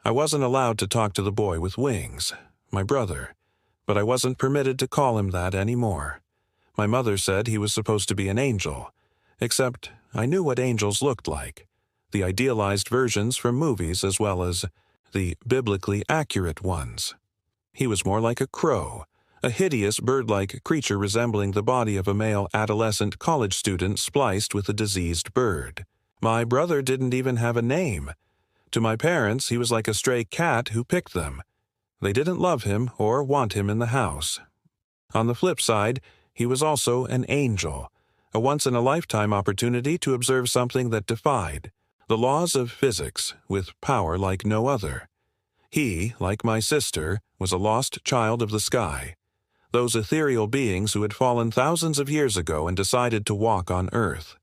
I wasn't allowed to talk to the boy with wings, my brother, but I wasn't permitted to call him that anymore. My mother said he was supposed to be an angel, except I knew what angels looked like, the idealized versions from movies as well as the biblically accurate ones. He was more like a crow, a hideous bird-like creature resembling the body of a male adolescent college student spliced with a diseased bird. My brother didn't even have a name. To my parents, he was like a stray cat who picked them. They didn't love him or want him in the house. On the flip side, he was also an angel, a once-in-a-lifetime opportunity to observe something that defied the laws of physics with power like no other. He, like my sister, was a lost child of the sky, those ethereal beings who had fallen thousands of years ago and decided to walk on Earth.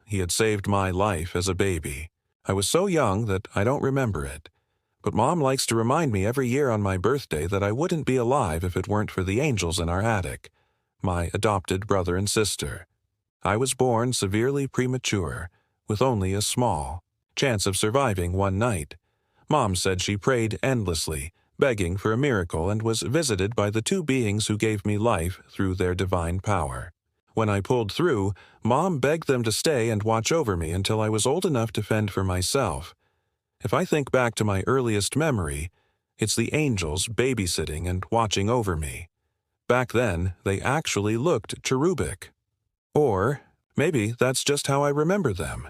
He had saved my life as a baby. I was so young that I don't remember it, but Mom likes to remind me every year on my birthday that I wouldn't be alive if it weren't for the angels in our attic, my adopted brother and sister. I was born severely premature, with only a small chance of surviving one night. Mom said she prayed endlessly, begging for a miracle, and was visited by the two beings who gave me life through their divine power. When I pulled through, Mom begged them to stay and watch over me until I was old enough to fend for myself. If I think back to my earliest memory, it's the angels babysitting and watching over me. Back then, they actually looked cherubic. Or maybe that's just how I remember them.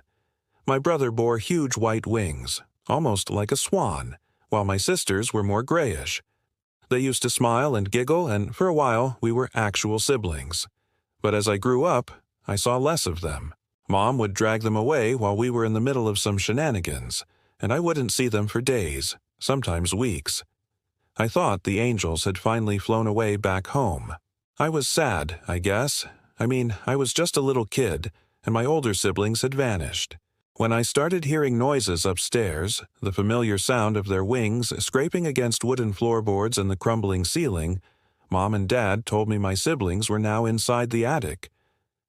My brother bore huge white wings, almost like a swan, while my sisters were more grayish. They used to smile and giggle, and for a while we were actual siblings. But as I grew up, I saw less of them. Mom would drag them away while we were in the middle of some shenanigans, and I wouldn't see them for days, sometimes weeks. I thought the angels had finally flown away back home. I was sad, I guess. I was just a little kid, and my older siblings had vanished. When I started hearing noises upstairs, the familiar sound of their wings scraping against wooden floorboards and the crumbling ceiling, Mom and Dad told me my siblings were now inside the attic.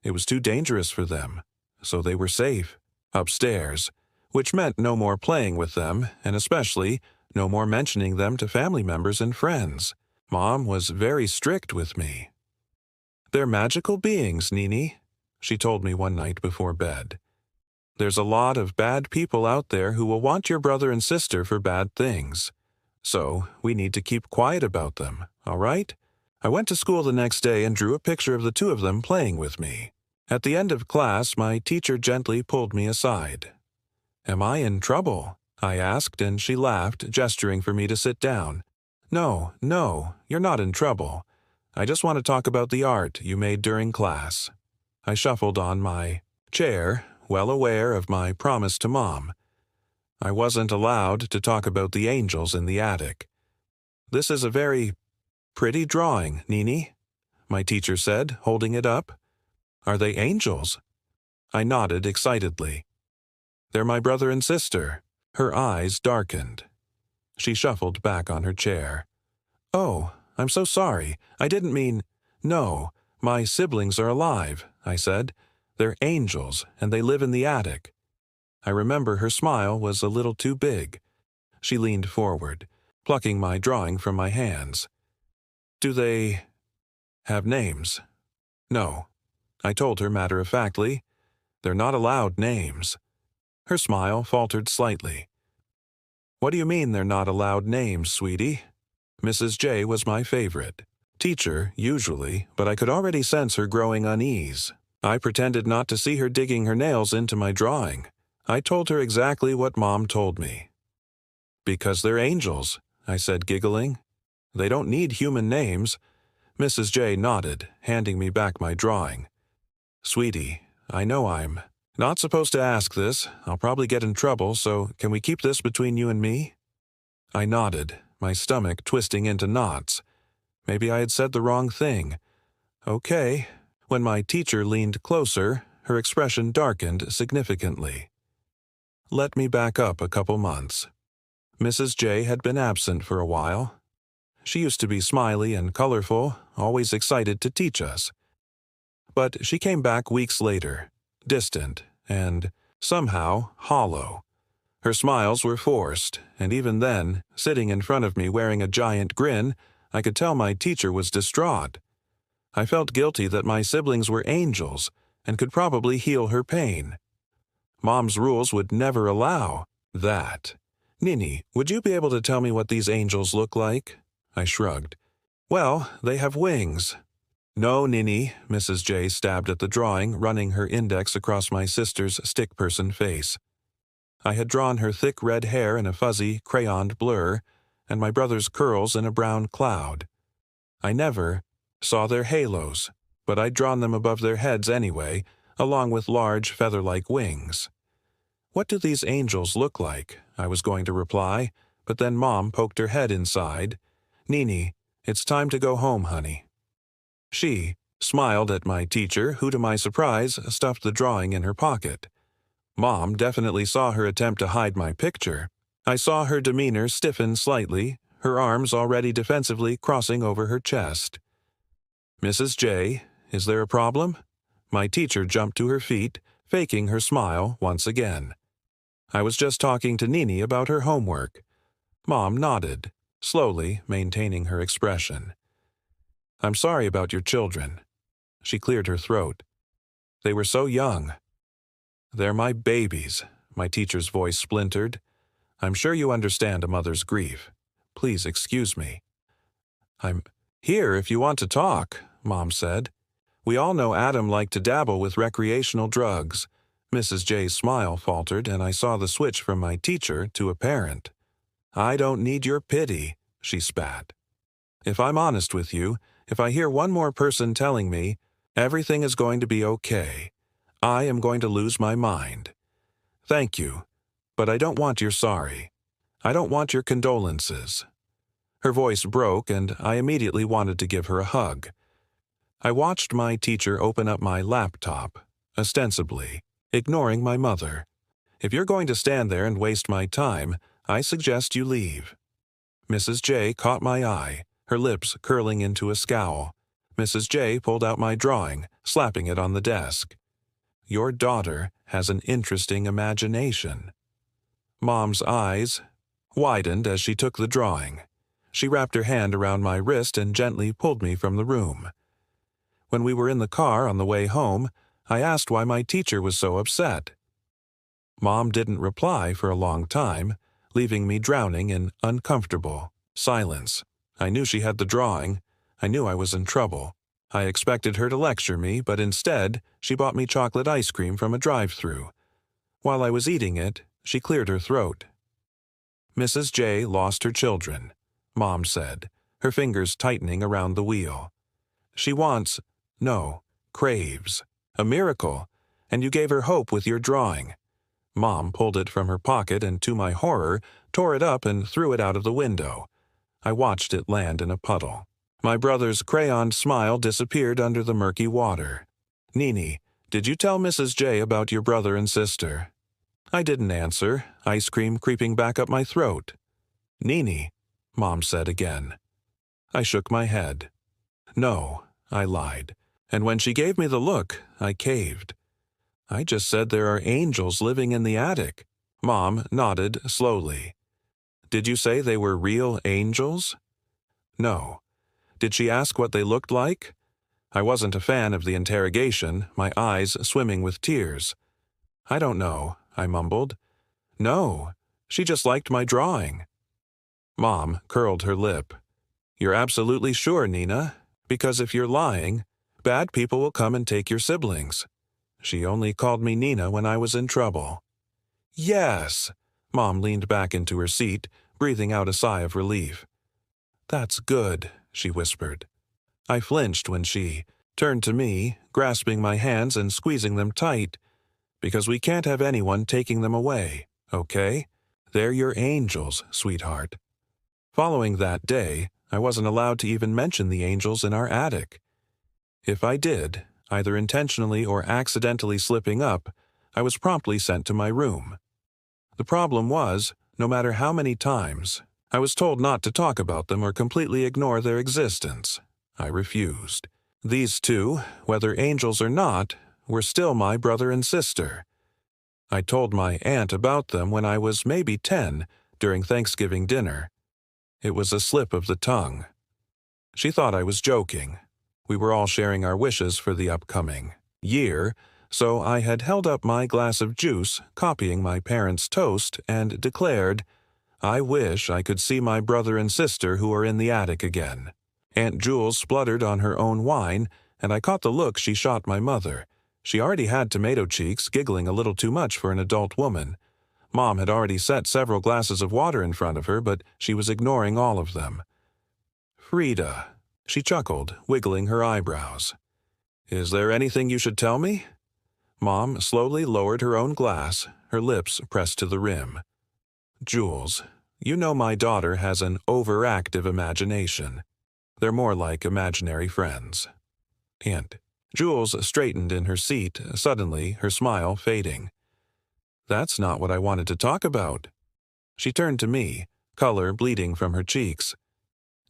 It was too dangerous for them, so they were safe, upstairs, which meant no more playing with them, and especially no more mentioning them to family members and friends. Mom was very strict with me. "They're magical beings, Nini," she told me one night before bed. "There's a lot of bad people out there who will want your brother and sister for bad things. So we need to keep quiet about them, all right?" I went to school the next day and drew a picture of the two of them playing with me. At the end of class, my teacher gently pulled me aside. "Am I in trouble?" I asked, and she laughed, gesturing for me to sit down. No, you're not in trouble. I just want to talk about the art you made during class." I shuffled on my chair, well aware of my promise to Mom. I wasn't allowed to talk about the angels in the attic. "This is a very pretty drawing, Nini," my teacher said, holding it up. "Are they angels?" I nodded excitedly. "They're my brother and sister." Her eyes darkened. She shuffled back on her chair. "Oh, I'm so sorry. I didn't mean—" "No, my siblings are alive," I said. "They're angels, and they live in the attic." I remember her smile was a little too big. She leaned forward, plucking my drawing from my hands. "Do they have names?" "No," I told her matter-of-factly. "They're not allowed names." Her smile faltered slightly. "What do you mean they're not allowed names, sweetie?" Mrs. J was my favorite. Teacher, usually, but I could already sense her growing unease. I pretended not to see her digging her nails into my drawing. I told her exactly what Mom told me. "Because they're angels," I said, giggling. "They don't need human names." Mrs. J nodded, handing me back my drawing. "Sweetie, I know I'm not supposed to ask this. I'll probably get in trouble, so can we keep this between you and me?" I nodded, my stomach twisting into knots. Maybe I had said the wrong thing. Okay. When my teacher leaned closer, her expression darkened significantly. Let me back up a couple months. Mrs. J had been absent for a while. She used to be smiley and colorful, always excited to teach us. But she came back weeks later, distant and, somehow, hollow. Her smiles were forced, and even then, sitting in front of me wearing a giant grin, I could tell my teacher was distraught. I felt guilty that my siblings were angels and could probably heal her pain. Mom's rules would never allow that. "Nini, would you be able to tell me what these angels look like?" I shrugged. "Well, they have wings." "No, Nini," Mrs. J stabbed at the drawing, running her index across my sister's stick-person face. I had drawn her thick red hair in a fuzzy, crayoned blur, and my brother's curls in a brown cloud. I never saw their halos, but I'd drawn them above their heads anyway, along with large feather-like wings. "What do these angels look like?" I was going to reply, but then Mom poked her head inside. "Nini, it's time to go home, honey." She smiled at my teacher, who to my surprise stuffed the drawing in her pocket. Mom definitely saw her attempt to hide my picture. I saw her demeanor stiffen slightly, her arms already defensively crossing over her chest. "Mrs. J, is there a problem?" My teacher jumped to her feet, faking her smile once again. "I was just talking to Nini about her homework." Mom nodded, slowly maintaining her expression. "I'm sorry about your children." She cleared her throat. "They were so young." "They're my babies," my teacher's voice splintered. "I'm sure you understand a mother's grief. Please excuse me." "I'm here if you want to talk," Mom said. "We all know Adam liked to dabble with recreational drugs." Mrs. J's smile faltered, and I saw the switch from my teacher to a parent. "I don't need your pity," she spat. "If I'm honest with you, if I hear one more person telling me, everything is going to be okay, I am going to lose my mind. Thank you, but I don't want your sorry. I don't want your condolences." Her voice broke, and I immediately wanted to give her a hug. I watched my teacher open up my laptop, ostensibly, ignoring my mother. "If you're going to stand there and waste my time, I suggest you leave." Mrs. J caught my eye, her lips curling into a scowl. Mrs. J pulled out my drawing, slapping it on the desk. "Your daughter has an interesting imagination." Mom's eyes widened as she took the drawing. She wrapped her hand around my wrist and gently pulled me from the room. When we were in the car on the way home, I asked why my teacher was so upset. Mom didn't reply for a long time, leaving me drowning in uncomfortable silence. I knew she had the drawing. I knew I was in trouble. I expected her to lecture me, but instead, she bought me chocolate ice cream from a drive-thru. While I was eating it, she cleared her throat. "Mrs. J lost her children," Mom said, her fingers tightening around the wheel. Craves. A miracle, and you gave her hope with your drawing." Mom pulled it from her pocket and, to my horror, tore it up and threw it out of the window. I watched it land in a puddle. My brother's crayoned smile disappeared under the murky water. "Nini, did you tell Mrs. J about your brother and sister?" I didn't answer, ice cream creeping back up my throat. "Nini," Mom said again. I shook my head. "No," I lied, and when she gave me the look, I caved. "I just said there are angels living in the attic." Mom nodded slowly. "Did you say they were real angels?" "No." "Did she ask what they looked like?" I wasn't a fan of the interrogation, my eyes swimming with tears. "I don't know," I mumbled. "No, she just liked my drawing." Mom curled her lip. "You're absolutely sure, Nina? Because if you're lying, bad people will come and take your siblings. She only called me Nina when I was in trouble." "Yes!" Mom leaned back into her seat, breathing out a sigh of relief. "That's good," she whispered. I flinched when she turned to me, grasping my hands and squeezing them tight. "Because we can't have anyone taking them away, okay? They're your angels, sweetheart." Following that day, I wasn't allowed to even mention the angels in our attic. If I did, either intentionally or accidentally slipping up, I was promptly sent to my room. The problem was, no matter how many times, I was told not to talk about them or completely ignore their existence. I refused. These two, whether angels or not, were still my brother and sister. I told my aunt about them when I was maybe 10 during Thanksgiving dinner. It was a slip of the tongue. She thought I was joking. We were all sharing our wishes for the upcoming year, so I had held up my glass of juice, copying my parents' toast, and declared, "I wish I could see my brother and sister who are in the attic again." Aunt Jules spluttered on her own wine, and I caught the look she shot my mother. She already had tomato cheeks, giggling a little too much for an adult woman. Mom had already set several glasses of water in front of her, but she was ignoring all of them. "Frida," she chuckled, wiggling her eyebrows. "Is there anything you should tell me?" Mom slowly lowered her own glass, her lips pressed to the rim. "Jules, you know my daughter has an overactive imagination. They're more like imaginary friends." And Jules straightened in her seat, suddenly her smile fading. "That's not what I wanted to talk about." She turned to me, color bleeding from her cheeks.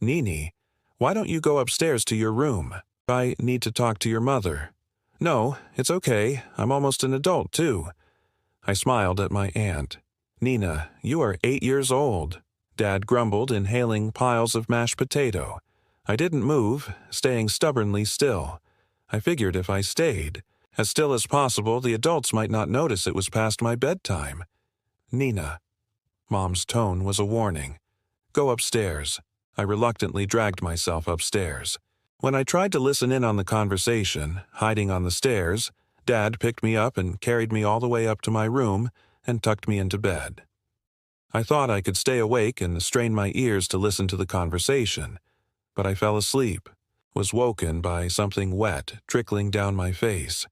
"Nini, why don't you go upstairs to your room? I need to talk to your mother." "No, it's okay. I'm almost an adult, too." I smiled at my aunt. "Nina, you are 8 years old." Dad grumbled, inhaling piles of mashed potato. I didn't move, staying stubbornly still. I figured if I stayed as still as possible, the adults might not notice it was past my bedtime. "Nina." Mom's tone was a warning. "Go upstairs." I reluctantly dragged myself upstairs. When I tried to listen in on the conversation, hiding on the stairs, Dad picked me up and carried me all the way up to my room and tucked me into bed. I thought I could stay awake and strain my ears to listen to the conversation, but I fell asleep, was woken by something wet trickling down my face.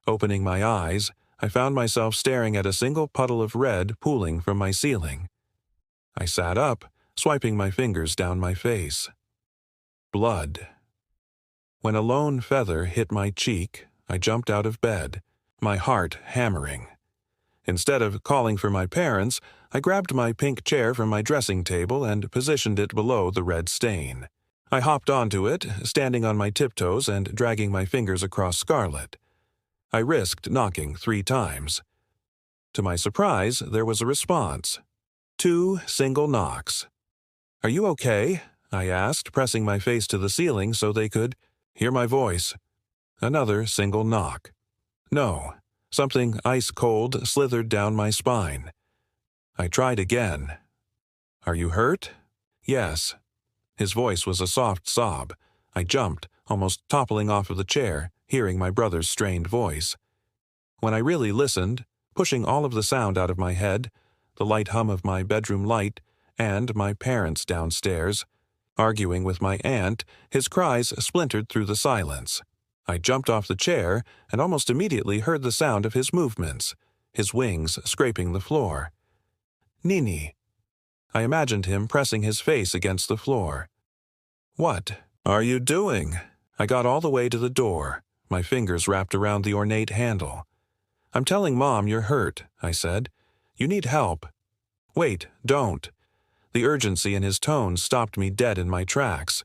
Opening my eyes, I found myself staring at a single puddle of red pooling from my ceiling. I sat up, swiping my fingers down my face. Blood. When a lone feather hit my cheek, I jumped out of bed, my heart hammering. Instead of calling for my parents, I grabbed my pink chair from my dressing table and positioned it below the red stain. I hopped onto it, standing on my tiptoes and dragging my fingers across scarlet. I risked knocking 3 times. To my surprise, there was a response. 2 single knocks. "Are you okay?" I asked, pressing my face to the ceiling so they could hear my voice. Another single knock. No. Something ice-cold slithered down my spine. I tried again. "Are you hurt?" "Yes." His voice was a soft sob. I jumped, almost toppling off of the chair, hearing my brother's strained voice. When I really listened, pushing all of the sound out of my head, the light hum of my bedroom light, and my parents downstairs, arguing with my aunt, his cries splintered through the silence. I jumped off the chair and almost immediately heard the sound of his movements, his wings scraping the floor. "Nini." I imagined him pressing his face against the floor. "What are you doing?" I got all the way to the door, my fingers wrapped around the ornate handle. "I'm telling Mom you're hurt," I said. "You need help." "Wait, don't." The urgency in his tone stopped me dead in my tracks.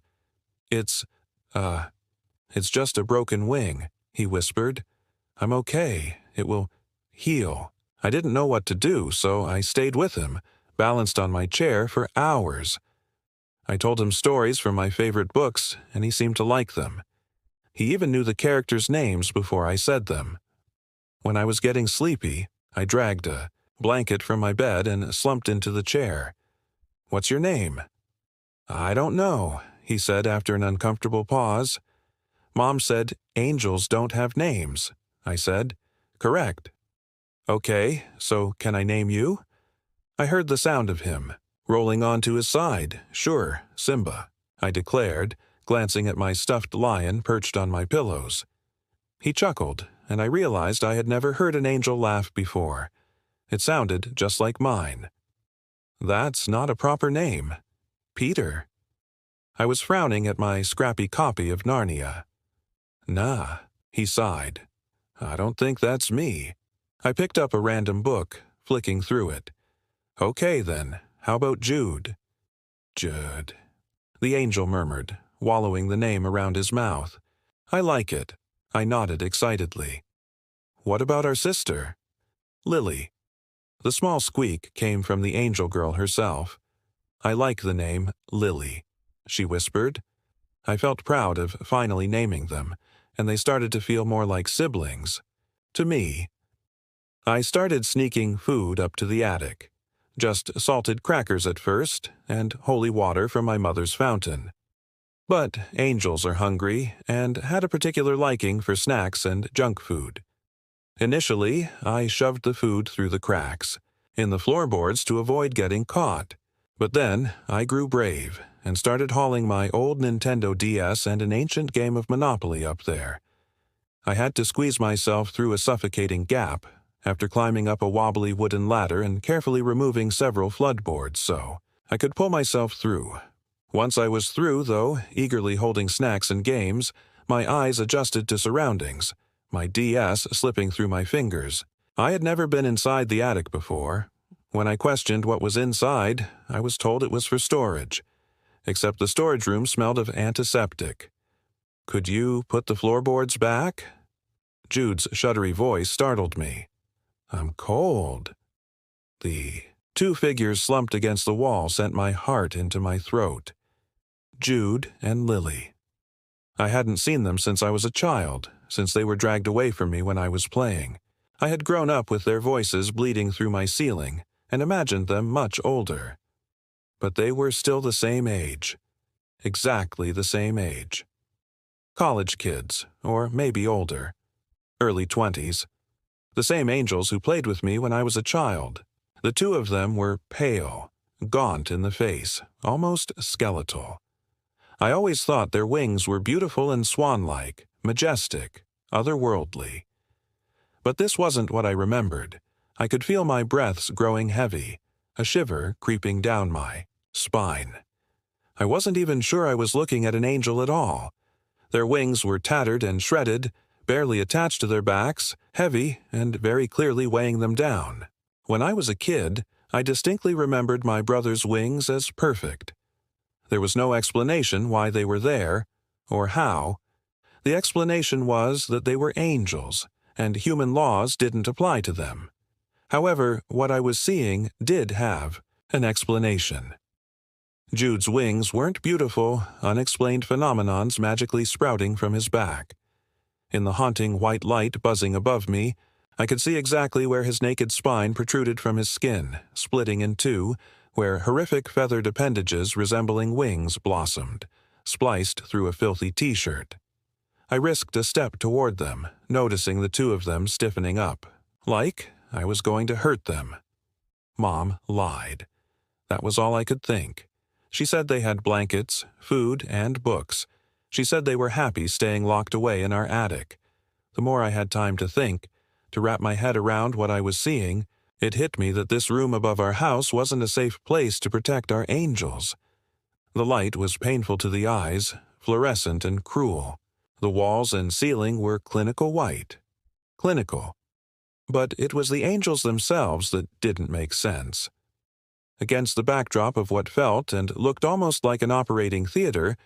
It's just a broken wing," he whispered. "I'm okay. It will heal." I didn't know what to do, so I stayed with him, balanced on my chair for hours. I told him stories from my favorite books, and he seemed to like them. He even knew the characters' names before I said them. When I was getting sleepy, I dragged a blanket from my bed and slumped into the chair. "What's your name?" "I don't know," he said after an uncomfortable pause. "Mom said angels don't have names," I said. "Correct." "Okay, so can I name you?" I heard the sound of him, rolling onto his side. "Sure, Simba," I declared, glancing at my stuffed lion perched on my pillows. He chuckled, and I realized I had never heard an angel laugh before. It sounded just like mine. "That's not a proper name. Peter." I was frowning at my scrappy copy of Narnia. "Nah," he sighed. "I don't think that's me." I picked up a random book, flicking through it. "Okay, then. How about Jude?" "Jude," the angel murmured, wallowing the name around his mouth. "I like it." I nodded excitedly. "What about our sister?" Lily. The small squeak came from the angel girl herself. "I like the name Lily," she whispered. I felt proud of finally naming them, and they started to feel more like siblings. To me. I started sneaking food up to the attic. Just salted crackers at first, and holy water from my mother's fountain. But angels are hungry, and had a particular liking for snacks and junk food. Initially, I shoved the food through the cracks, in the floorboards to avoid getting caught. But then, I grew brave, and started hauling my old Nintendo DS and an ancient game of Monopoly up there. I had to squeeze myself through a suffocating gap, after climbing up a wobbly wooden ladder and carefully removing several floodboards so I could pull myself through. Once I was through, though, eagerly holding snacks and games, my eyes adjusted to surroundings, my DS slipping through my fingers. I had never been inside the attic before. When I questioned what was inside, I was told it was for storage, except the storage room smelled of antiseptic. "Could you put the floorboards back?" Jude's shuddery voice startled me. "I'm cold." The two figures slumped against the wall sent my heart into my throat. Jude and Lily. I hadn't seen them since I was a child, since they were dragged away from me when I was playing. I had grown up with their voices bleeding through my ceiling, and imagined them much older. But they were still the same age. Exactly the same age. College kids, or maybe older. Early 20s. The same angels who played with me when I was a child. The two of them were pale, gaunt in the face, almost skeletal. I always thought their wings were beautiful and swan-like, majestic, otherworldly. But this wasn't what I remembered. I could feel my breaths growing heavy, a shiver creeping down my spine. I wasn't even sure I was looking at an angel at all. Their wings were tattered and shredded, barely attached to their backs, heavy, and very clearly weighing them down. When I was a kid, I distinctly remembered my brother's wings as perfect. There was no explanation why they were there, or how. The explanation was that they were angels, and human laws didn't apply to them. However, what I was seeing did have an explanation. Jude's wings weren't beautiful, unexplained phenomenons magically sprouting from his back. In the haunting white light buzzing above me, I could see exactly where his naked spine protruded from his skin, splitting in two, where horrific feathered appendages resembling wings blossomed, spliced through a filthy t-shirt. I risked a step toward them, noticing the two of them stiffening up, like I was going to hurt them. Mom lied. That was all I could think. She said they had blankets, food, and books. She said they were happy staying locked away in our attic. The more I had time to think, to wrap my head around what I was seeing, it hit me that this room above our house wasn't a safe place to protect our angels. The light was painful to the eyes, fluorescent and cruel. The walls and ceiling were clinical white. Clinical. But it was the angels themselves that didn't make sense. Against the backdrop of what felt and looked almost like an operating theater,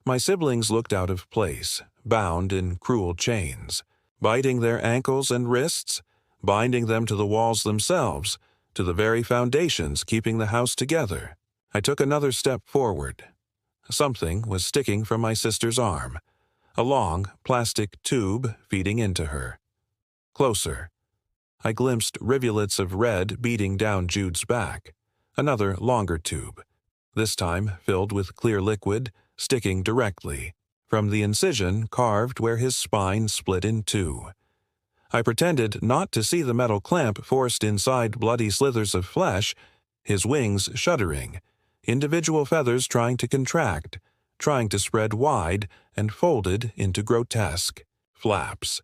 my siblings looked out of place, bound in cruel chains, biting their ankles and wrists, binding them to the walls themselves, to the very foundations keeping the house together. I took another step forward. Something was sticking from my sister's arm, a long plastic tube feeding into her. Closer. I glimpsed rivulets of red beating down Jude's back. Another longer tube, this time filled with clear liquid, sticking directly from the incision carved where his spine split in two. I pretended not to see the metal clamp forced inside bloody slithers of flesh, his wings shuddering, individual feathers trying to contract, trying to spread wide and folded into grotesque flaps.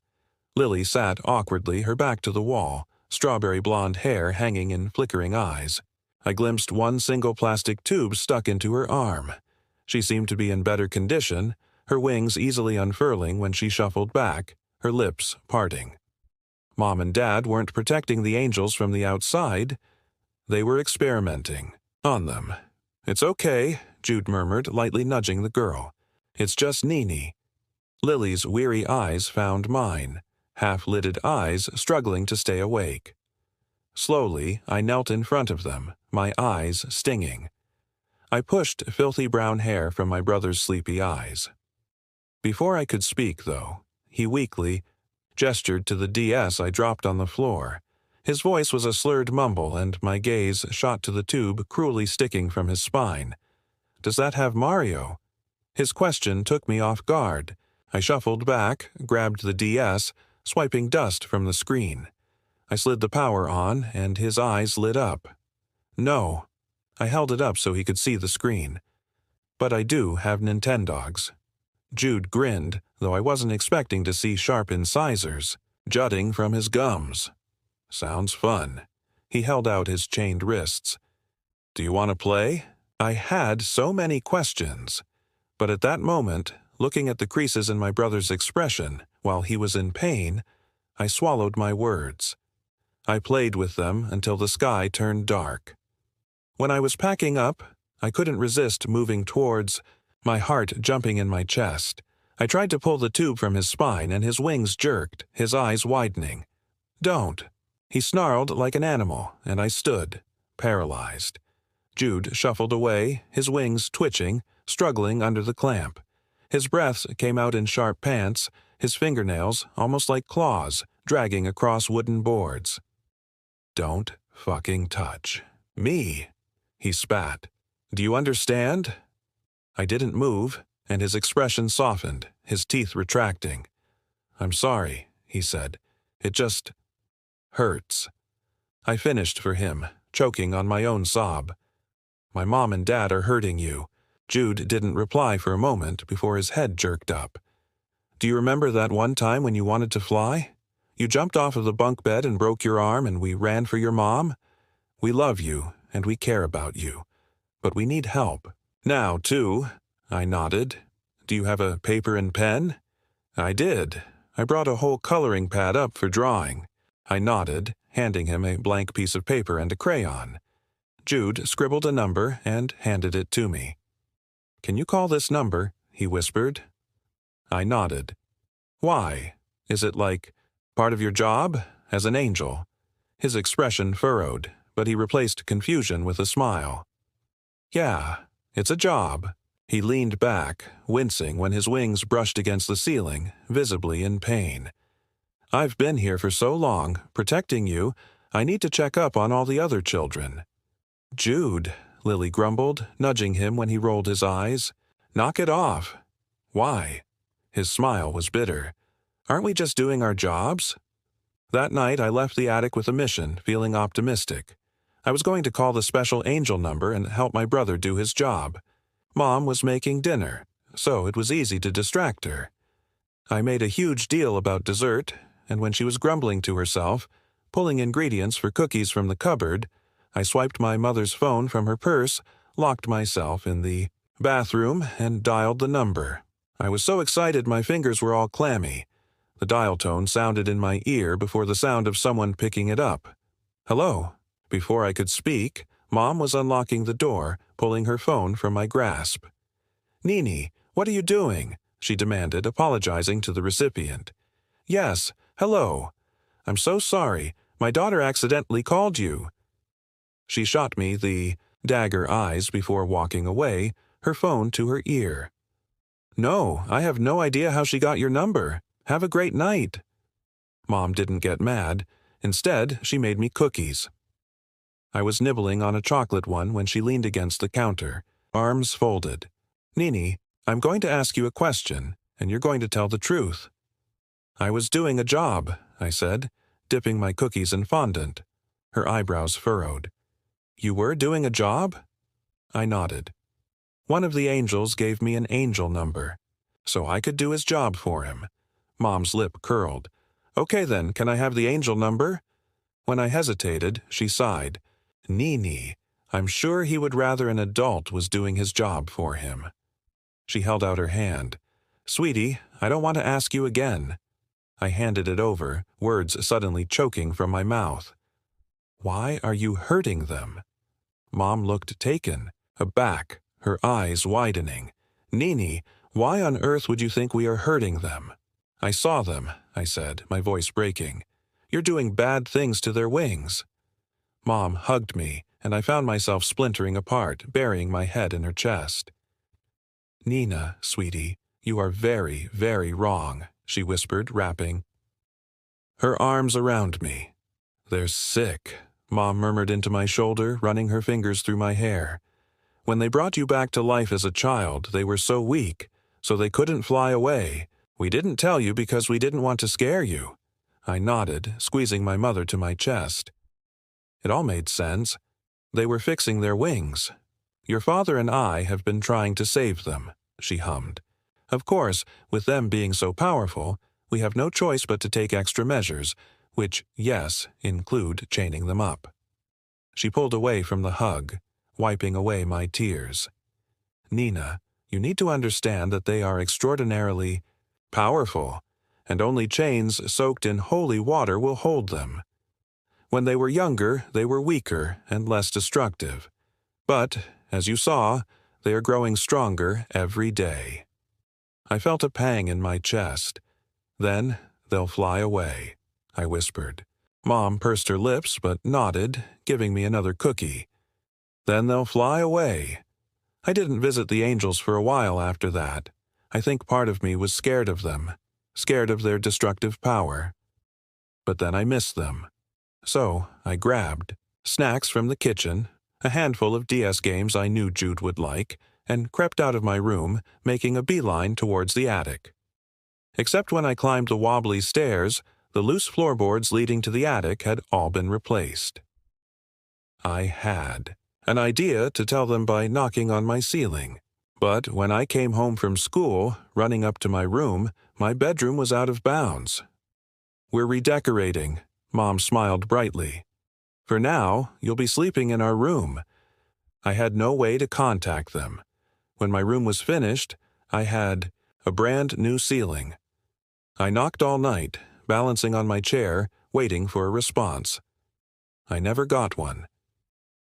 Lily sat awkwardly, her back to the wall, strawberry blonde hair hanging in flickering eyes. I glimpsed one single plastic tube stuck into her arm. She seemed to be in better condition, her wings easily unfurling when she shuffled back, her lips parting. Mom and Dad weren't protecting the angels from the outside. They were experimenting on them. "It's okay," Jude murmured, lightly nudging the girl. "It's just Nini." Lily's weary eyes found mine, half-lidded eyes struggling to stay awake. Slowly, I knelt in front of them, my eyes stinging. I pushed filthy brown hair from my brother's sleepy eyes. Before I could speak, though, he weakly gestured to the DS I dropped on the floor. His voice was a slurred mumble, and my gaze shot to the tube cruelly sticking from his spine. "Does that have Mario?" His question took me off guard. I shuffled back, grabbed the DS, swiping dust from the screen. I slid the power on, and his eyes lit up. "No." I held it up so he could see the screen. "But I do have Nintendogs." Jude grinned, though I wasn't expecting to see sharp incisors jutting from his gums. "Sounds fun." He held out his chained wrists. "Do you want to play?" I had so many questions, but at that moment, looking at the creases in my brother's expression while he was in pain, I swallowed my words. I played with them until the sky turned dark. When I was packing up, I couldn't resist moving towards, my heart jumping in my chest. I tried to pull the tube from his spine, and his wings jerked, his eyes widening. "Don't." He snarled like an animal, and I stood, paralyzed. Jude shuffled away, his wings twitching, struggling under the clamp. His breaths came out in sharp pants, his fingernails, almost like claws, dragging across wooden boards. "Don't fucking touch me," he spat. "Do you understand?" I didn't move, and his expression softened, his teeth retracting. "I'm sorry," he said. "It just hurts." I finished for him, choking on my own sob. "My mom and dad are hurting you." Jude didn't reply for a moment before his head jerked up. "Do you remember that one time when you wanted to fly? You jumped off of the bunk bed and broke your arm, and we ran for your mom? We love you, and we care about you. But we need help. Now, too." I nodded. "Do you have a paper and pen?" I did. I brought a whole coloring pad up for drawing. I nodded, handing him a blank piece of paper and a crayon. Jude scribbled a number and handed it to me. "Can you call this number?" he whispered. I nodded. "Why? Is it like part of your job? As an angel?" His expression furrowed, but he replaced confusion with a smile. "Yeah, it's a job." He leaned back, wincing when his wings brushed against the ceiling, visibly in pain. "I've been here for so long, protecting you, I need to check up on all the other children." "Jude," Lily grumbled, nudging him when he rolled his eyes. "Knock it off." "Why?" His smile was bitter. "Aren't we just doing our jobs?" That night I left the attic with a mission, feeling optimistic. I was going to call the special angel number and help my brother do his job. Mom was making dinner, so it was easy to distract her. I made a huge deal about dessert, and when she was grumbling to herself, pulling ingredients for cookies from the cupboard, I swiped my mother's phone from her purse, locked myself in the bathroom, and dialed the number. I was so excited my fingers were all clammy. The dial tone sounded in my ear before the sound of someone picking it up. "Hello." Before I could speak, Mom was unlocking the door, pulling her phone from my grasp. "Nini, what are you doing?" she demanded, apologizing to the recipient. "Yes, hello. I'm so sorry. My daughter accidentally called you." She shot me the dagger eyes before walking away, her phone to her ear. "No, I have no idea how she got your number. Have a great night." Mom didn't get mad. Instead, she made me cookies. I was nibbling on a chocolate one when she leaned against the counter, arms folded. "Nini, I'm going to ask you a question, and you're going to tell the truth." "I was doing a job," I said, dipping my cookies in fondant. Her eyebrows furrowed. "You were doing a job?" I nodded. "One of the angels gave me an angel number, so I could do his job for him." Mom's lip curled. "Okay then, can I have the angel number?" When I hesitated, she sighed. "Nini, I'm sure he would rather an adult was doing his job for him." She held out her hand. "Sweetie, I don't want to ask you again." I handed it over, words suddenly choking from my mouth. "Why are you hurting them?" Mom looked taken, aback, her eyes widening. "Nini, why on earth would you think we are hurting them?" "I saw them," I said, my voice breaking. "You're doing bad things to their wings." Mom hugged me, and I found myself splintering apart, burying my head in her chest. "Nina, sweetie, you are very, very wrong," she whispered, rapping her arms around me. "They're sick," Mom murmured into my shoulder, running her fingers through my hair. "When they brought you back to life as a child, they were so weak, so they couldn't fly away. We didn't tell you because we didn't want to scare you." I nodded, squeezing my mother to my chest. It all made sense. They were fixing their wings. "Your father and I have been trying to save them," she hummed. "Of course, with them being so powerful, we have no choice but to take extra measures, which, yes, include chaining them up." She pulled away from the hug, wiping away my tears. "Nina, you need to understand that they are extraordinarily powerful, and only chains soaked in holy water will hold them. When they were younger, they were weaker and less destructive. But, as you saw, they are growing stronger every day." I felt a pang in my chest. "Then they'll fly away," I whispered. Mom pursed her lips but nodded, giving me another cookie. "Then they'll fly away." I didn't visit the angels for a while after that. I think part of me was scared of them, scared of their destructive power. But then I missed them. So I grabbed snacks from the kitchen, a handful of DS games I knew Jude would like, and crept out of my room, making a beeline towards the attic. Except when I climbed the wobbly stairs, the loose floorboards leading to the attic had all been replaced. I had an idea to tell them by knocking on my ceiling. But when I came home from school, running up to my room, my bedroom was out of bounds. "We're redecorating," Mom smiled brightly. "For now, you'll be sleeping in our room." I had no way to contact them. When my room was finished, I had a brand new ceiling. I knocked all night, balancing on my chair, waiting for a response. I never got one.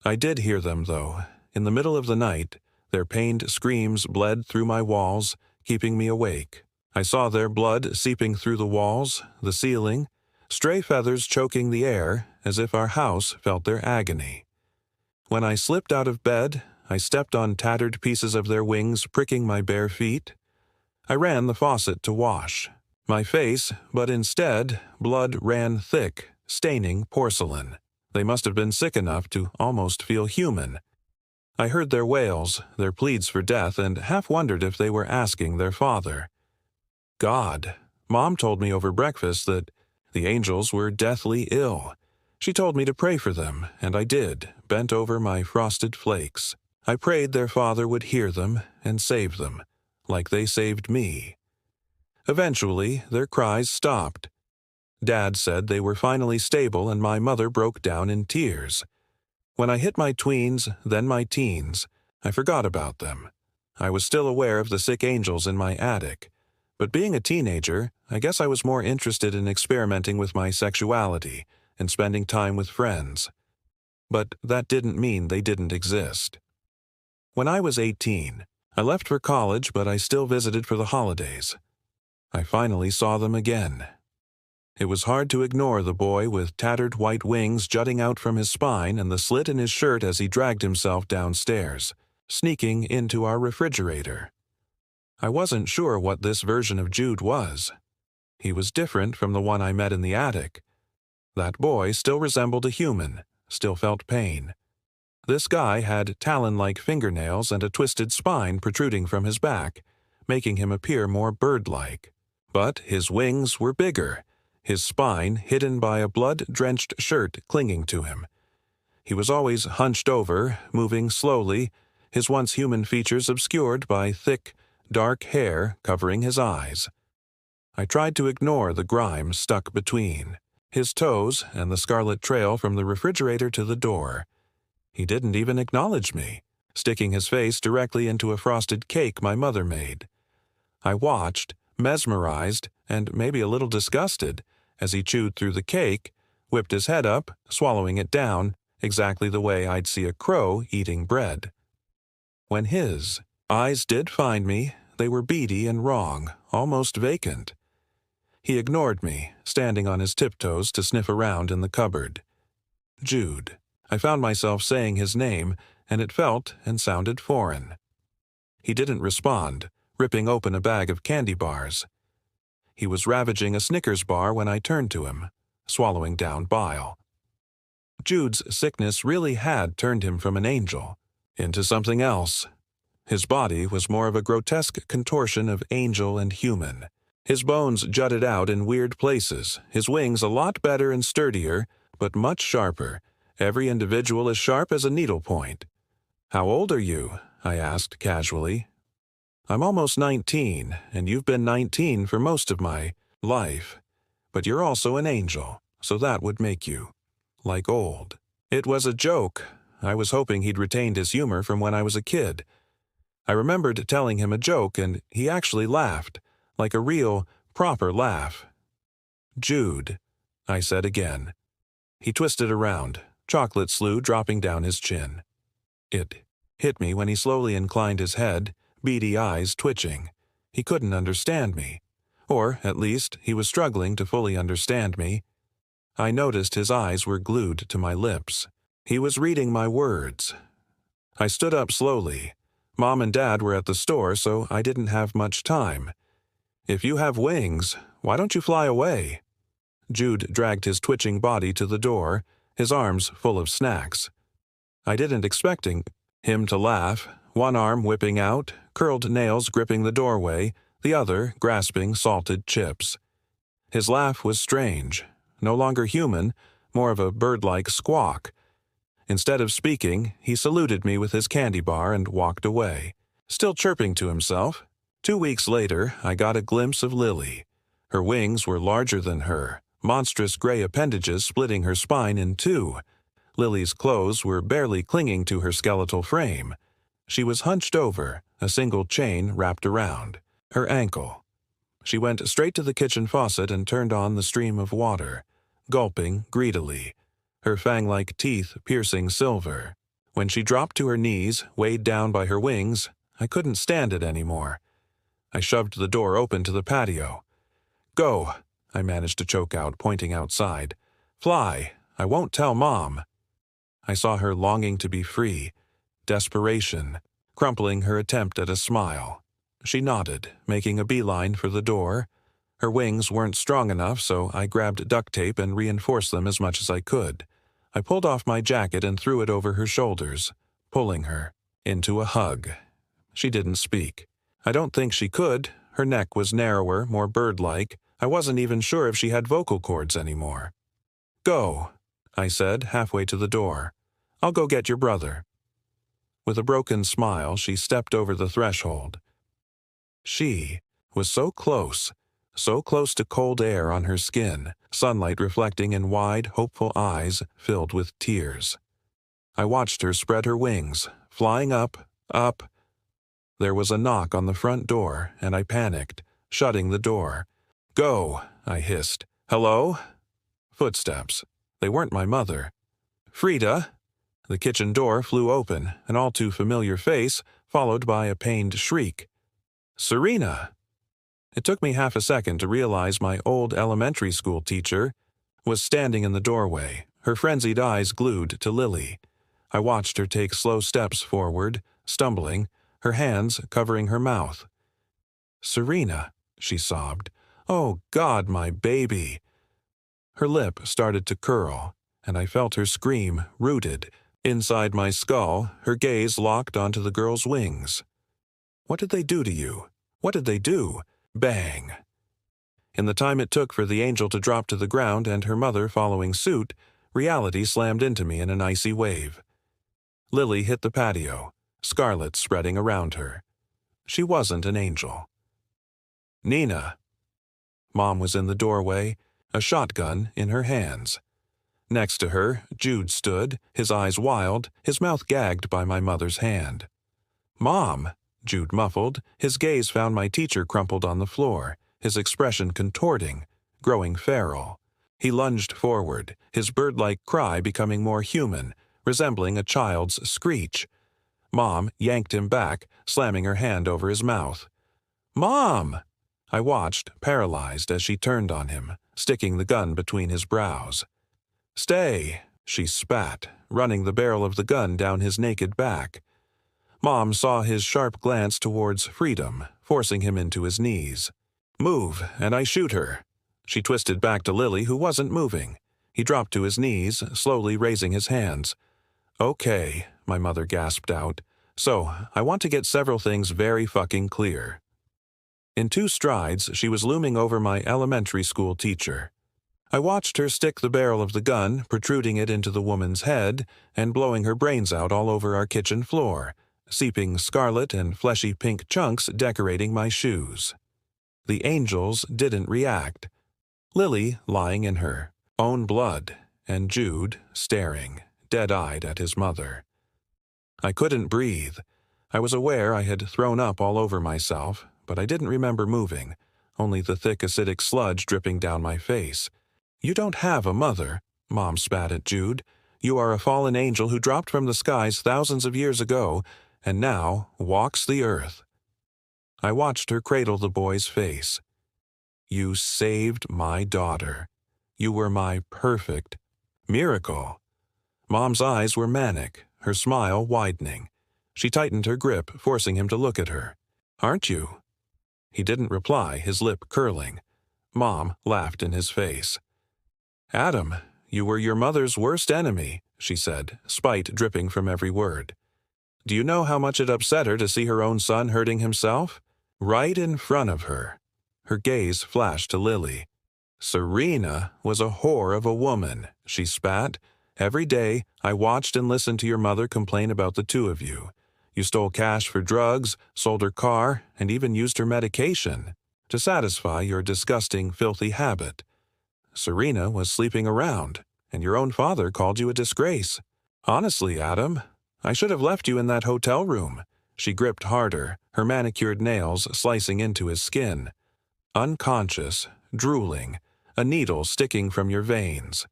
I did hear them, though. In the middle of the night, their pained screams bled through my walls, keeping me awake. I saw their blood seeping through the walls, the ceiling, stray feathers choking the air, as if our house felt their agony. When I slipped out of bed, I stepped on tattered pieces of their wings pricking my bare feet. I ran the faucet to wash my face, but instead, blood ran thick, staining porcelain. They must have been sick enough to almost feel human. I heard their wails, their pleads for death, and half wondered if they were asking their father. God. Mom told me over breakfast that the angels were deathly ill. She told me to pray for them, and I did, bent over my frosted flakes. I prayed their father would hear them and save them, like they saved me. Eventually, their cries stopped. Dad said they were finally stable, and my mother broke down in tears. When I hit my tweens, then my teens, I forgot about them. I was still aware of the sick angels in my attic. But being a teenager, I guess I was more interested in experimenting with my sexuality and spending time with friends. But that didn't mean they didn't exist. When I was 18, I left for college, but I still visited for the holidays. I finally saw them again. It was hard to ignore the boy with tattered white wings jutting out from his spine and the slit in his shirt as he dragged himself downstairs, sneaking into our refrigerator. I wasn't sure what this version of Jude was. He was different from the one I met in the attic. That boy still resembled a human, still felt pain. This guy had talon-like fingernails and a twisted spine protruding from his back, making him appear more bird-like. But his wings were bigger, his spine hidden by a blood-drenched shirt clinging to him. He was always hunched over, moving slowly, his once human features obscured by thick, dark hair covering his eyes. I tried to ignore the grime stuck between his toes and the scarlet trail from the refrigerator to the door. He didn't even acknowledge me, sticking his face directly into a frosted cake my mother made. I watched, mesmerized, and maybe a little disgusted, as he chewed through the cake, whipped his head up, swallowing it down, exactly the way I'd see a crow eating bread. When his eyes did find me, they were beady and wrong, almost vacant. He ignored me, standing on his tiptoes to sniff around in the cupboard. "Jude." I found myself saying his name, and it felt and sounded foreign. He didn't respond, ripping open a bag of candy bars. He was ravaging a Snickers bar when I turned to him, swallowing down bile. Jude's sickness really had turned him from an angel into something else. His body was more of a grotesque contortion of angel and human. His bones jutted out in weird places, his wings a lot better and sturdier, but much sharper, every individual as sharp as a needlepoint. "How old are you?" I asked casually. "I'm almost 19, and you've been 19 for most of my life. But you're also an angel, so that would make you, like, old." It was a joke. I was hoping he'd retained his humor from when I was a kid. I remembered telling him a joke, and he actually laughed, like a real, proper laugh. "Jude," I said again. He twisted around, chocolate slew dropping down his chin. It hit me when he slowly inclined his head, beady eyes twitching. He couldn't understand me. Or, at least, he was struggling to fully understand me. I noticed his eyes were glued to my lips. He was reading my words. I stood up slowly. Mom and Dad were at the store, so I didn't have much time. "If you have wings, why don't you fly away?" Jude dragged his twitching body to the door, his arms full of snacks. I didn't expecting him to laugh, one arm whipping out, curled nails gripping the doorway, the other grasping salted chips. His laugh was strange, no longer human, more of a bird-like squawk. Instead of speaking, he saluted me with his candy bar and walked away, still chirping to himself. 2 weeks later, I got a glimpse of Lily. Her wings were larger than her, monstrous gray appendages splitting her spine in two. Lily's clothes were barely clinging to her skeletal frame. She was hunched over, a single chain wrapped around her ankle. She went straight to the kitchen faucet and turned on the stream of water, gulping greedily, her fang-like teeth piercing silver. When she dropped to her knees, weighed down by her wings, I couldn't stand it anymore. I shoved the door open to the patio. "Go," I managed to choke out, pointing outside. "Fly. I won't tell Mom." I saw her longing to be free, desperation, crumpling her attempt at a smile. She nodded, making a beeline for the door. Her wings weren't strong enough, so I grabbed duct tape and reinforced them as much as I could. I pulled off my jacket and threw it over her shoulders, pulling her into a hug. She didn't speak. I don't think she could. Her neck was narrower, more bird-like. I wasn't even sure if she had vocal cords anymore. "Go," I said, halfway to the door. "I'll go get your brother." With a broken smile, she stepped over the threshold. She was so close to cold air on her skin, sunlight reflecting in wide, hopeful eyes filled with tears. I watched her spread her wings, flying up, up. There was a knock on the front door, and I panicked, shutting the door. "Go," I hissed. "Hello?" Footsteps. They weren't my mother. "Frida?" The kitchen door flew open, an all too familiar face, followed by a pained shriek. "Serena!" It took me half a second to realize my old elementary school teacher was standing in the doorway, her frenzied eyes glued to Lily. I watched her take slow steps forward, stumbling, her hands covering her mouth. "Serena," she sobbed. "Oh, God, my baby." Her lip started to curl, and I felt her scream rooted inside my skull, her gaze locked onto the girl's wings. "What did they do to you? What did they do?" Bang! In the time it took for the angel to drop to the ground and her mother following suit, reality slammed into me in an icy wave. Lily hit the patio, scarlet spreading around her. She wasn't an angel. "Nina." Mom was in the doorway, a shotgun in her hands. Next to her, Jude stood, his eyes wild, his mouth gagged by my mother's hand. "Mom," Jude muffled, his gaze found my teacher crumpled on the floor, his expression contorting, growing feral. He lunged forward, his bird-like cry becoming more human, resembling a child's screech. Mom yanked him back, slamming her hand over his mouth. "Mom!" I watched, paralyzed, as she turned on him, sticking the gun between his brows. "Stay," she spat, running the barrel of the gun down his naked back. Mom saw his sharp glance towards freedom, forcing him into his knees. "Move, and I shoot her." She twisted back to Lily, who wasn't moving. He dropped to his knees, slowly raising his hands. "Okay," my mother gasped out. "So, I want to get several things very fucking clear." In 2 strides, she was looming over my elementary school teacher. I watched her stick the barrel of the gun, protruding it into the woman's head, and blowing her brains out all over our kitchen floor, seeping scarlet and fleshy pink chunks decorating my shoes. The angels didn't react. Lily lying in her own blood, and Jude staring, dead-eyed at his mother. I couldn't breathe. I was aware I had thrown up all over myself, but I didn't remember moving, only the thick acidic sludge dripping down my face. "You don't have a mother," Mom spat at Jude. "You are a fallen angel who dropped from the skies thousands of years ago, and now walks the earth." I watched her cradle the boy's face. "You saved my daughter. You were my perfect miracle." Mom's eyes were manic, her smile widening. She tightened her grip, forcing him to look at her. "Aren't you?" He didn't reply, his lip curling. Mom laughed in his face. "Adam, you were your mother's worst enemy," she said, spite dripping from every word. "Do you know how much it upset her to see her own son hurting himself? Right in front of her." Her gaze flashed to Lily. "Serena was a whore of a woman," she spat. "Every day, I watched and listened to your mother complain about the 2 of you. You stole cash for drugs, sold her car, and even used her medication to satisfy your disgusting, filthy habit. Serena was sleeping around, and your own father called you a disgrace. Honestly, Adam, I should have left you in that hotel room." She gripped harder, her manicured nails slicing into his skin. "Unconscious, drooling, a needle sticking from your veins.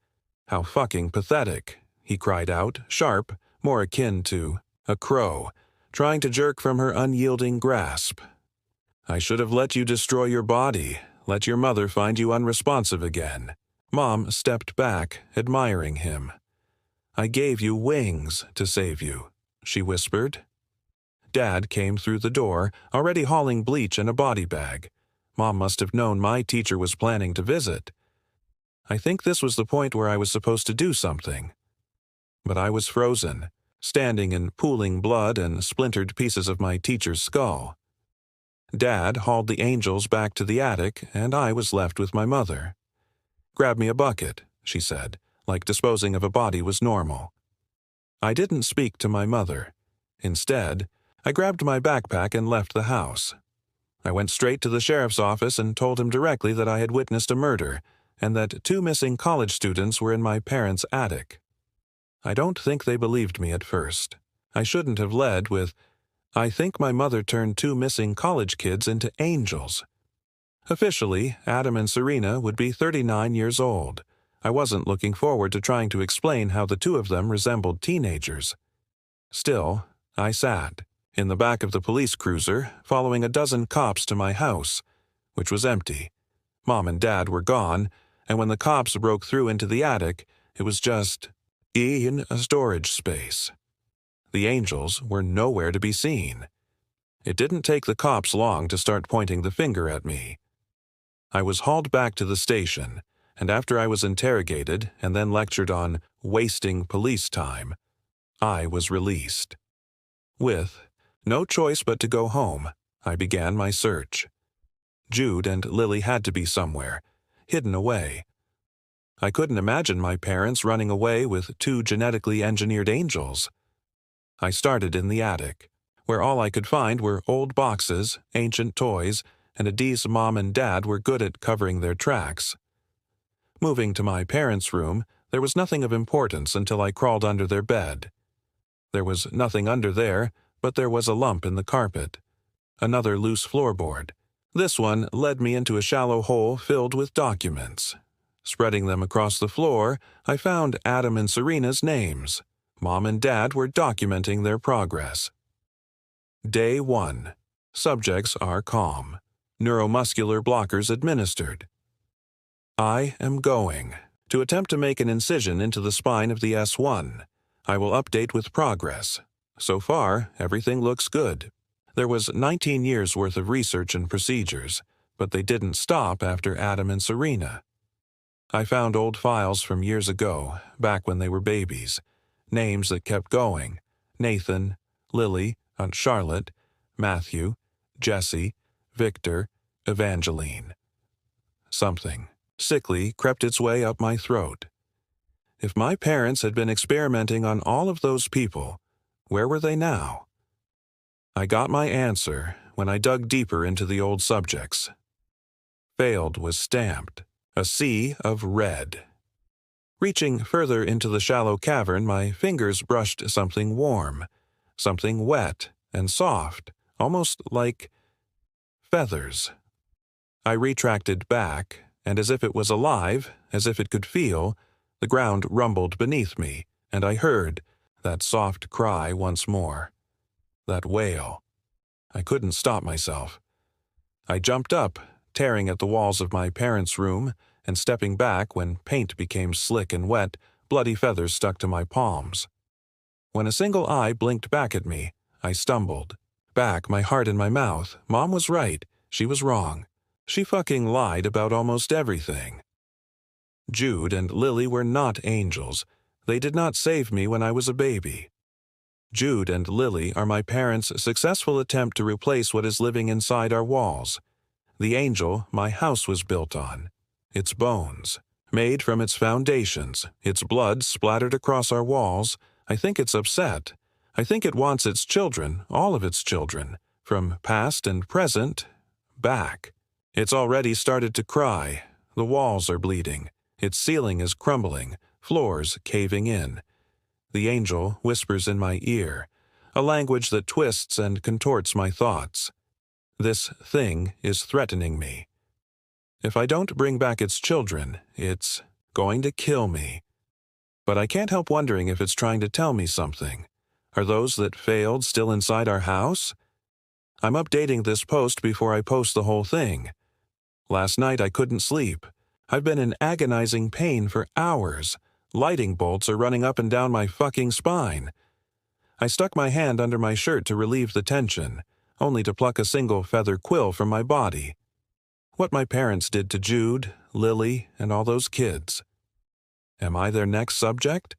How fucking pathetic," he cried out, sharp, more akin to a crow, trying to jerk from her unyielding grasp. "I should have let you destroy your body, let your mother find you unresponsive again." Mom stepped back, admiring him. "I gave you wings to save you," she whispered. Dad came through the door, already hauling bleach and a body bag. Mom must have known my teacher was planning to visit. I think this was the point where I was supposed to do something. But I was frozen, standing in pooling blood and splintered pieces of my teacher's skull. Dad hauled the angels back to the attic, and I was left with my mother. "Grab me a bucket," she said, like disposing of a body was normal. I didn't speak to my mother. Instead, I grabbed my backpack and left the house. I went straight to the sheriff's office and told him directly that I had witnessed a murder, and that 2 missing college students were in my parents' attic. I don't think they believed me at first. I shouldn't have led with, "I think my mother turned 2 missing college kids into angels." Officially, Adam and Serena would be 39 years old. I wasn't looking forward to trying to explain how the 2 of them resembled teenagers. Still, I sat, in the back of the police cruiser, following a dozen cops to my house, which was empty. Mom and Dad were gone, and when the cops broke through into the attic, it was just in a storage space. The angels were nowhere to be seen. It didn't take the cops long to start pointing the finger at me. I was hauled back to the station, and after I was interrogated and then lectured on wasting police time, I was released. With no choice but to go home, I began my search. Jude and Lily had to be somewhere, hidden away. I couldn't imagine my parents running away with 2 genetically engineered angels. I started in the attic, where all I could find were old boxes, ancient toys, and a D's mom and dad were good at covering their tracks. Moving to my parents' room, there was nothing of importance until I crawled under their bed. There was nothing under there, but there was a lump in the carpet. Another loose floorboard. This one led me into a shallow hole filled with documents. Spreading them across the floor, I found Adam and Serena's names. Mom and Dad were documenting their progress. Day 1. Subjects are calm. Neuromuscular blockers administered. I am going. to attempt to make an incision into the spine of the S1. I will update with progress. So far, everything looks good. There was 19 years worth of research and procedures, but they didn't stop after Adam and Serena. I found old files from years ago, back when they were babies. Names that kept going: Nathan, Lily, Aunt Charlotte, Matthew, Jesse, Victor, Evangeline. Something sickly crept its way up my throat. If my parents had been experimenting on all of those people, where were they now? I got my answer when I dug deeper into the old subjects. Failed was stamped, a sea of red. Reaching further into the shallow cavern, my fingers brushed something warm, something wet and soft, almost like feathers. I retracted back, and as if it was alive, as if it could feel, the ground rumbled beneath me, and I heard that soft cry once more. That wail. I couldn't stop myself. I jumped up, tearing at the walls of my parents' room, and stepping back when paint became slick and wet, bloody feathers stuck to my palms. When a single eye blinked back at me, I stumbled. Back, my heart in my mouth. Mom was right. She was wrong. She fucking lied about almost everything. Jude and Lily were not angels. They did not save me when I was a baby. Jude and Lily are my parents' successful attempt to replace what is living inside our walls. The angel my house was built on. Its bones, made from its foundations, its blood splattered across our walls. I think it's upset. I think it wants its children, all of its children, from past and present, back. It's already started to cry. The walls are bleeding. Its ceiling is crumbling, floors caving in. The angel whispers in my ear, a language that twists and contorts my thoughts. This thing is threatening me. If I don't bring back its children, it's going to kill me. But I can't help wondering if it's trying to tell me something. Are those that failed still inside our house? I'm updating this post before I post the whole thing. Last night I couldn't sleep. I've been in agonizing pain for hours. Lighting bolts are running up and down my fucking spine. I stuck my hand under my shirt to relieve the tension, only to pluck a single feather quill from my body. What my parents did to Jude, Lily, and all those kids. Am I their next subject?